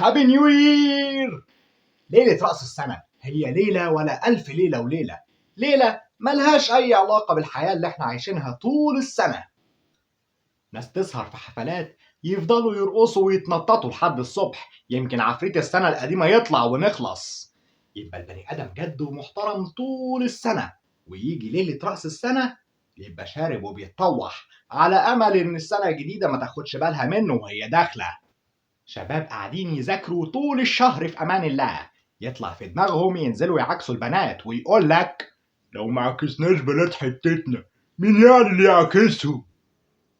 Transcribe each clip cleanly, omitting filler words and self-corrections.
هابي نيو يير. ليلة رأس السنة هي ليلة ولا ألف ليلة وليلة، ليلة ملهاش أي علاقة بالحياة اللي احنا عايشينها طول السنة. ناس تسهر في حفلات يفضلوا يرقصوا ويتنططوا لحد الصبح، يمكن عفريت السنة القديمة يطلع ونخلص. يبقى البني آدم جد ومحترم طول السنة، ويجي ليلة رأس السنة يبقى شارب وبيتطوح على أمل إن السنة الجديدة ما تاخدش بالها منه وهي داخلة. شباب قاعدين يذاكروا طول الشهر في أمان الله، يطلع في دماغهم ينزلوا يعكسوا البنات ويقول لك لو ما عكسناش بنات حتتنا مين يعني اللي يعكسهم؟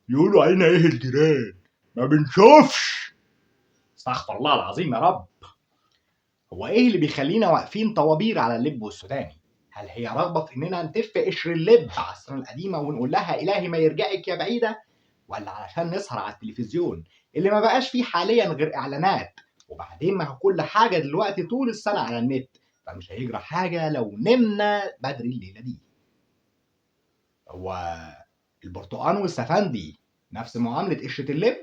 يقولوا علينا ايه الجيران؟ ما بنشوفش. استغفر الله العظيم يا رب. هو ايه اللي بيخلينا واقفين طوابير على اللب والسوداني؟ هل هي رغبة في اننا نتف قشر اللب على السنة القديمة ونقول لها الهي ما يرجعك يا بعيدة؟ ولا علشان نسهر على التلفزيون اللي ما بقاش فيه حاليا غير اعلانات؟ وبعدين ما هو كل حاجة دلوقتي طول السنة على النت، فمش هيجرى حاجة لو نمنا بدري الليلة دي. هو البرتقان والسفندي نفس معاملة قشرة اللب؟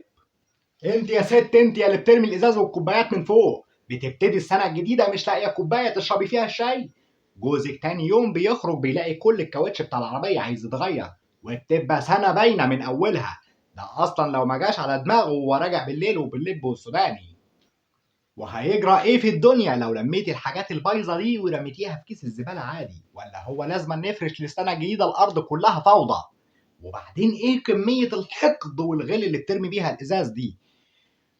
انت يا ست، انت يا اللي بترمي الازاز والكوبايات من فوق، بتبتدي السنة الجديدة مش لاقية كوباية تشربي فيها الشاي. جوزك تاني يوم بيخرج بيلاقي كل الكاوتش بتاع العربية عايز يتغير، وبتبقى سنة باينة من أولها. ده أصلا لو ما جاش على دماغه وهو راجع بالليل وباللب والسوداني. وهيجرى ايه في الدنيا لو لميتي الحاجات البايظة دي ورميتيها في كيس الزبالة عادي؟ ولا هو لازم نفرش للسنة الجديدة الأرض كلها فوضى؟ وبعدين ايه كمية الحقد والغل اللي بترمي بيها الإزاز دي؟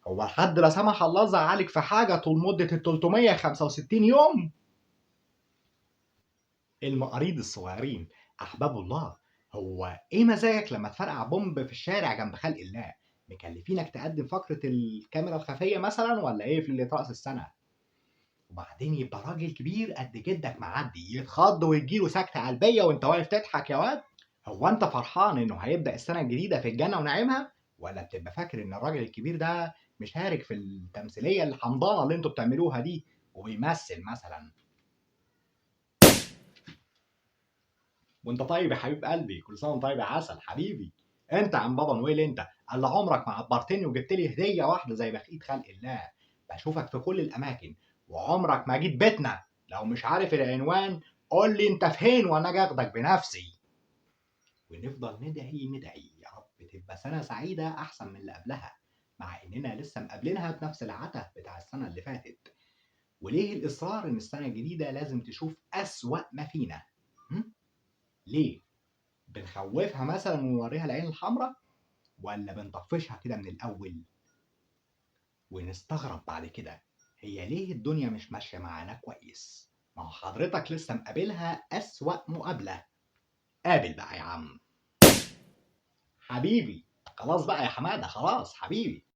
هو حد لا سمح الله زعلك في حاجة طول مدة ال 365 يوم؟ المقاريض الصغيرين أحباب الله، هو إيه مزاجك لما تفرقع بومب في الشارع جنب خلق الله؟ مكلفينك تقدم فقرة الكاميرا الخفية مثلا ولا إيه في ليلة رأس السنة؟ وبعدين يبقى راجل كبير قد جدك معدي يتخض ويجيله سكتة قلبية وأنت واقف تضحك يا واد؟ هو أنت فرحان إنه هيبدأ السنة الجديدة في الجنة ونعيمها؟ ولا بتبقى فاكر إن الراجل الكبير ده مشارك في التمثيلية الحمضانة اللي انتوا بتعملوها دي وبيمثل مثلا؟ وانت طيب يا حبيب قلبي، كل سنه وانت طيب يا عسل حبيبي. انت عم بابا نويل، انت اللي عمرك ما عبرتني وجبت لي هديه واحده زي بقيه خلق الله. بشوفك في كل الاماكن وعمرك ما جيت بيتنا. لو مش عارف العنوان قول لي انت فين وانا اجي اخدك بنفسي. ونفضل ندعي ندعي يا رب تبقى سنه سعيده احسن من اللي قبلها، مع اننا لسه مقابلينها بنفس العته بتاع السنه اللي فاتت. وليه الإصرار إن السنة الجديدة لازم تشوف أسوأ ما فينا؟ ليه؟ بنخوفها مثلا ونوريها العين الحمراء؟ ولا بنطفشها كده من الأول؟ ونستغرب بعد كده هي ليه الدنيا مش ماشية معانا كويس؟ ما هو حضرتك لسه مقابلها أسوأ مقابلة. قابل بقى يا عم حبيبي. خلاص بقى يا حمادة، خلاص حبيبي.